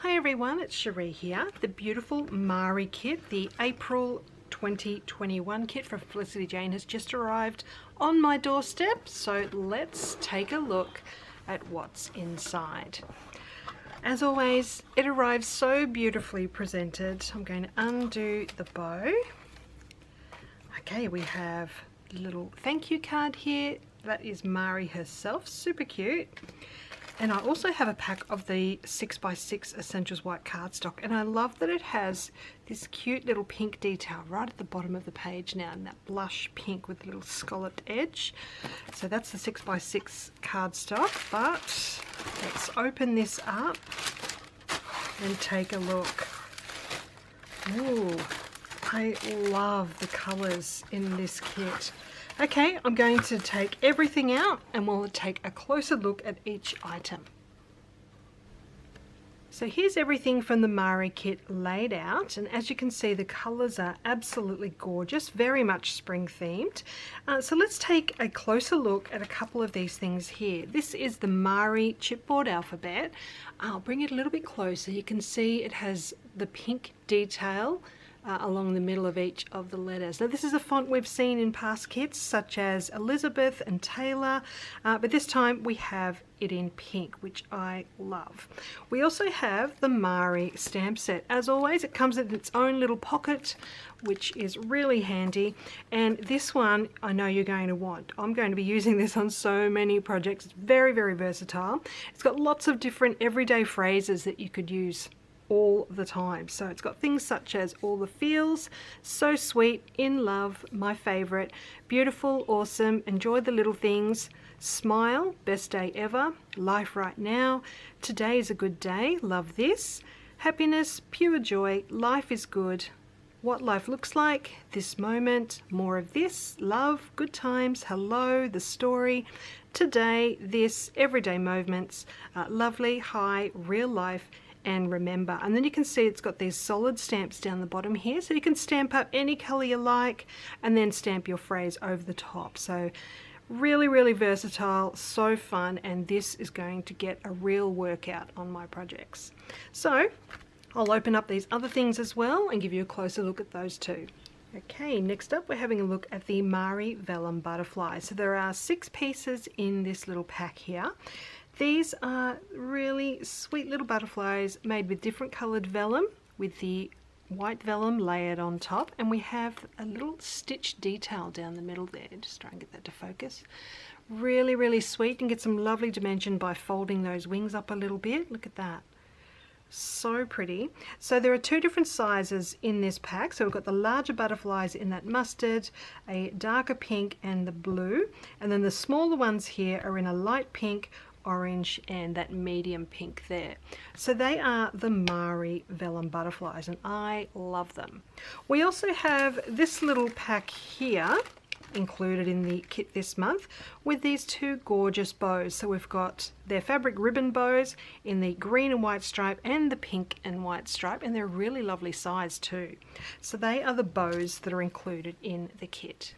Hi everyone, it's Sheree here. The beautiful Mari kit, the April 2021 kit from Felicity Jane has just arrived on my doorstep. So let's take a look at what's inside. As always, it arrives so beautifully presented. I'm going to undo the bow. Okay, we have a little thank you card here. That is Mari herself, super cute. And I also have a pack of the 6x6 Essentials white cardstock, and I love that it has this cute little pink detail right at the bottom of the page now, and that blush pink with a little scalloped edge. So that's the 6x6 cardstock, but let's open this up and take a look. Ooh, I love the colours in this kit. Okay, I'm going to take everything out and we'll take a closer look at each item. So here's everything from the Mari kit laid out, and as you can see the colours are absolutely gorgeous, very much spring themed. So let's take a closer look at a couple of these things here. This is the Mari chipboard alphabet. I'll bring it a little bit closer. You can see it has the pink detail along the middle of each of the letters. Now this is a font we've seen in past kits such as Elizabeth and Taylor, but this time we have it in pink, which I love. We also have the Mari stamp set. As always, it comes in its own little pocket, which is really handy, and this one I know you're going to want. I'm going to be using this on so many projects. It's very, very versatile. It's got lots of different everyday phrases that you could use all the time. So it's got things such as all the feels, so sweet, in love, my favorite, beautiful, awesome, enjoy the little things, smile, best day ever, life right now, today is a good day, love this, happiness, pure joy, life is good, what life looks like, this moment, more of this, love, good times, hello, the story, today, this, everyday moments, lovely, high, real life, and remember. And then you can see it's got these solid stamps down the bottom here, so you can stamp up any color you like and then stamp your phrase over the top. So really, really versatile, so fun, and this is going to get a real workout on my projects. So I'll open up these other things as well and give you a closer look at those too. Okay, next up we're having a look at the Mari vellum butterfly. So there are 6 pieces in this little pack here. These are really sweet little butterflies made with different coloured vellum with the white vellum layered on top, and we have a little stitch detail down the middle there. Just try and get that to focus. Really, really sweet. You can get some lovely dimension by folding those wings up a little bit. Look at that. So pretty. So there are 2 different sizes in this pack. So we've got the larger butterflies in that mustard, a darker pink and the blue, and then the smaller ones here are in a light pink, orange, and that medium pink there. So they are the Mari vellum butterflies, and I love them. We also have this little pack here included in the kit this month with these 2 gorgeous bows. So we've got their fabric ribbon bows in the green and white stripe and the pink and white stripe, and they're really lovely size too. So they are the bows that are included in the kit.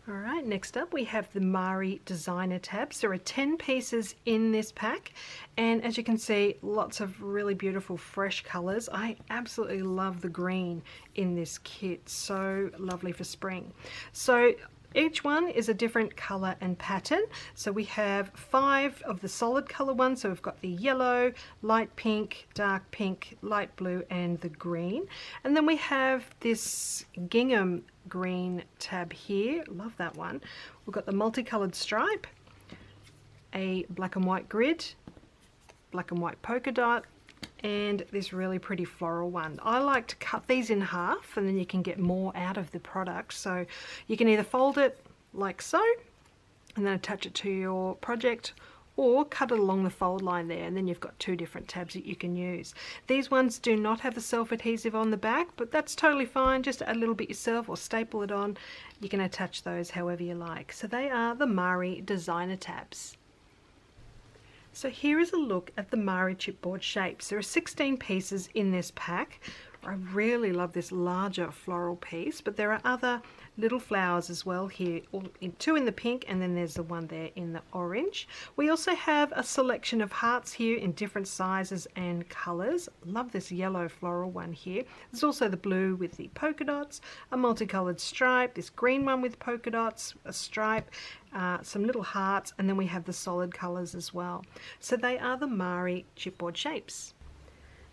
Alright, next up we have the Mari designer tabs. There are 10 pieces in this pack, and as you can see, lots of really beautiful fresh colours. I absolutely love the green in this kit, so lovely for spring. So each one is a different colour and pattern. So we have 5 of the solid colour ones. So we've got the yellow, light pink, dark pink, light blue, and the green. And then we have this gingham green tab here. Love that one. We've got the multicoloured stripe, a black and white grid, black and white polka dot, and this really pretty floral one. I like to cut these in half and then you can get more out of the product. So you can either fold it like so and then attach it to your project, or cut it along the fold line there, and then you've got 2 different tabs that you can use. These ones do not have the self-adhesive on the back, but that's totally fine. Just add a little bit yourself or staple it on. You can attach those however you like. So they are the Mari designer tabs. So here is a look at the Mari chipboard shapes. There are 16 pieces in this pack. I really love this larger floral piece, but there are other little flowers as well here, two in the pink, and then there's the one there in the orange. We also have a selection of hearts here in different sizes and colors. Love this yellow floral one here. There's also the blue with the polka dots, a multicolored stripe, this green one with polka dots, a stripe, some little hearts, and then we have the solid colors as well. So they are the Mari chipboard shapes.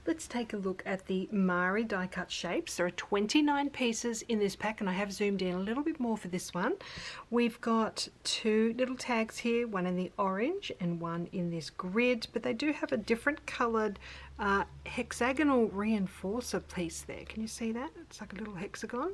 Let's take a look at the Mari die cut shapes. There are 29 pieces in this pack, and I have zoomed in a little bit more for this one. We've got two little tags here, one in the orange and one in this grid, but they do have a different colored hexagonal reinforcer piece there. Can you see that? It's like a little hexagon.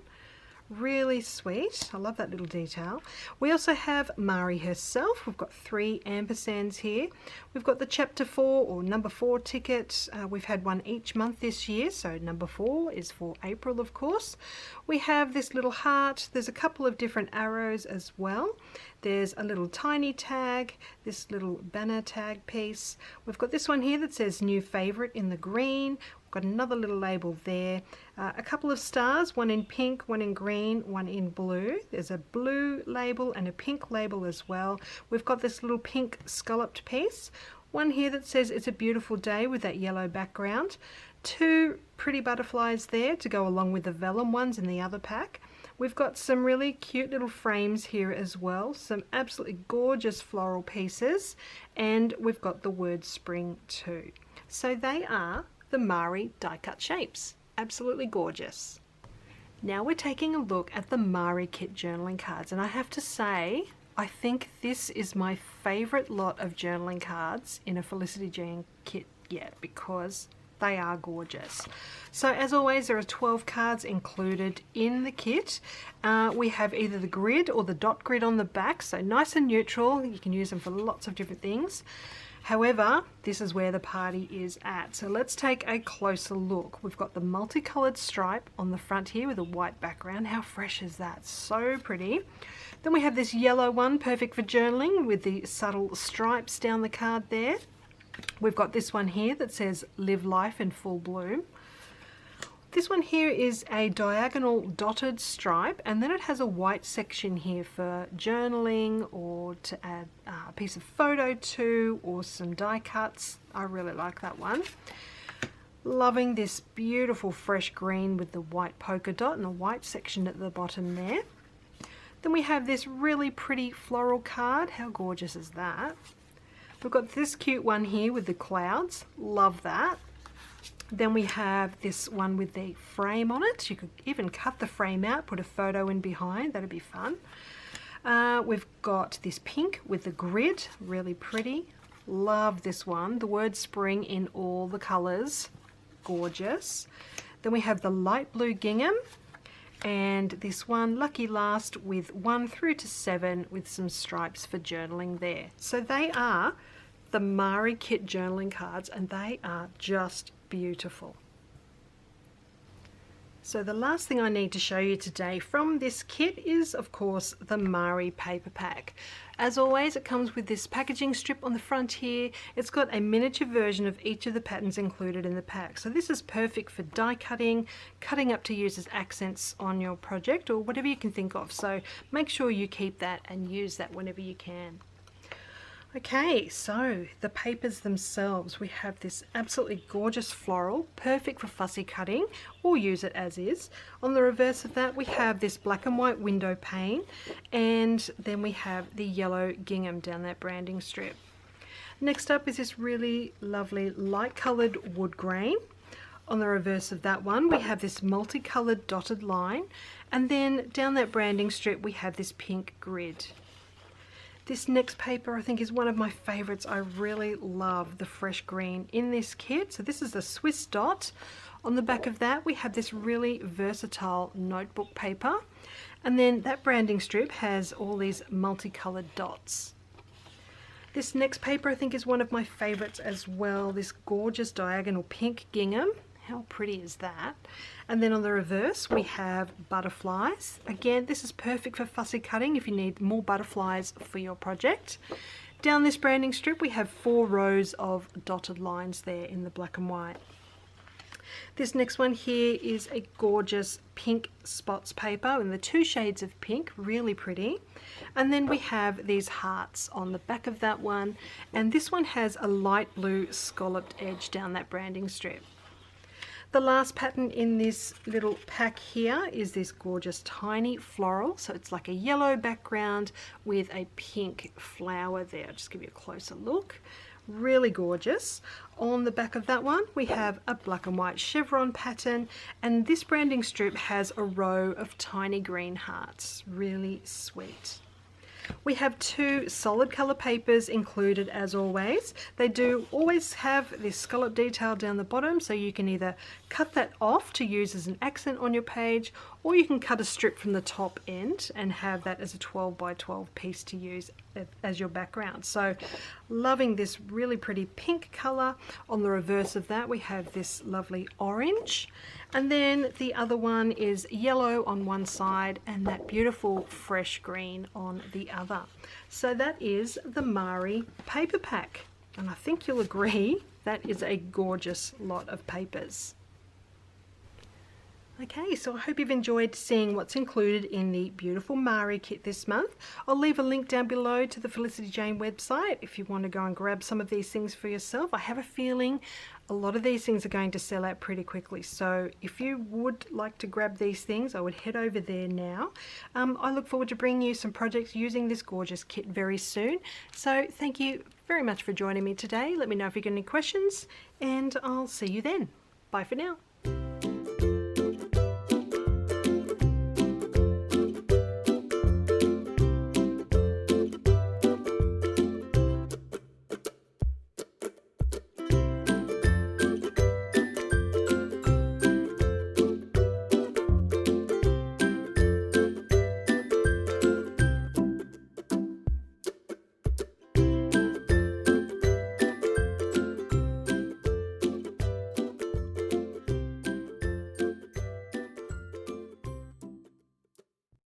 Really sweet. I love that little detail. We also have Mari herself. We've got 3 ampersands here. We've got the chapter 4 or number 4 ticket. We've had one each month this year, so number 4 is for April, of course. We have this little heart. There's a couple of different arrows as well. There's a little tiny tag, this little banner tag piece. We've got this one here that says new favorite in the green. We've got another little label there. A couple of stars, one in pink, one in green, one in blue. There's a blue label and a pink label as well. We've got this little pink scalloped piece. One here that says it's a beautiful day with that yellow background. 2 pretty butterflies there to go along with the vellum ones in the other pack. We've got some really cute little frames here as well, some absolutely gorgeous floral pieces, and we've got the word spring too. So they are the Mari die cut shapes. Absolutely gorgeous. Now we're taking a look at the Mari kit journaling cards, and I have to say, I think this is my favorite lot of journaling cards in a Felicity Jane kit yet, because they are gorgeous. So as always, there are 12 cards included in the kit. We have either the grid or the dot grid on the back, so nice and neutral. You can use them for lots of different things. However, this is where the party is at. So let's take a closer look. We've got the multicolored stripe on the front here with a white background. How fresh is that? So pretty. Then we have this yellow one, perfect for journaling, with the subtle stripes down the card there. We've got this one here that says live life in full bloom. This one here is a diagonal dotted stripe, and then it has a white section here for journaling or to add a piece of photo to, or some die cuts. I really like that one. Loving this beautiful fresh green with the white polka dot and a white section at the bottom there. Then we have this really pretty floral card. How gorgeous is that? We've got this cute one here with the clouds. Love that. Then we have this one with the frame on it. You could even cut the frame out, put a photo in behind. That'd be fun. We've got this pink with the grid. Really pretty. Love this one. The word spring in all the colors. Gorgeous. Then we have the light blue gingham. And this one, lucky last, with 1 through to 7 with some stripes for journaling there. So they are the Mari kit journaling cards, and they are just beautiful. So the last thing I need to show you today from this kit is, of course, the Mari paper pack. As always, it comes with this packaging strip on the front here. It's got a miniature version of each of the patterns included in the pack. So this is perfect for die cutting, cutting up to use as accents on your project or whatever you can think of. So make sure you keep that and use that whenever you can. Okay, so the papers themselves, we have this absolutely gorgeous floral, perfect for fussy cutting, or use it as is. On the reverse of that, we have this black and white window pane, and then we have the yellow gingham down that branding strip. Next up is this really lovely light coloured wood grain. On the reverse of that one, we have this multicolored dotted line, and then down that branding strip, we have this pink grid. This next paper I think is one of my favorites. I really love the fresh green in this kit. So this is the Swiss dot. On the back of that we have this really versatile notebook paper, and then that branding strip has all these multicolored dots. This next paper I think is one of my favorites as well. This gorgeous diagonal pink gingham. How pretty is that? And then on the reverse we have butterflies. Again, this is perfect for fussy cutting if you need more butterflies for your project. Down this branding strip we have 4 rows of dotted lines there in the black and white. This next one here is a gorgeous pink spots paper in the 2 shades of pink, really pretty. And then we have these hearts on the back of that one, and this one has a light blue scalloped edge down that branding strip. The last pattern in this little pack here is this gorgeous tiny floral. So it's like a yellow background with a pink flower there. I'll just give you a closer look. Really gorgeous. On the back of that one we have a black and white chevron pattern, and this branding strip has a row of tiny green hearts. Really sweet. We have 2 solid colour papers included as always. They do always have this scallop detail down the bottom, so you can either cut that off to use as an accent on your page, or you can cut a strip from the top end and have that as a 12 by 12 piece to use as your background. So loving this really pretty pink colour. On the reverse of that we have this lovely orange, and then the other one is yellow on one side and that beautiful fresh green on the other. So that is the Mari paper pack, and I think you'll agree that is a gorgeous lot of papers. Okay, so I hope you've enjoyed seeing what's included in the beautiful Mari kit this month. I'll leave a link down below to the Felicity Jane website if you want to go and grab some of these things for yourself. I have a feeling a lot of these things are going to sell out pretty quickly, so if you would like to grab these things, I would head over there now. I look forward to bringing you some projects using this gorgeous kit very soon. So thank you very much for joining me today. Let me know if you've got any questions, and I'll see you then. Bye for now.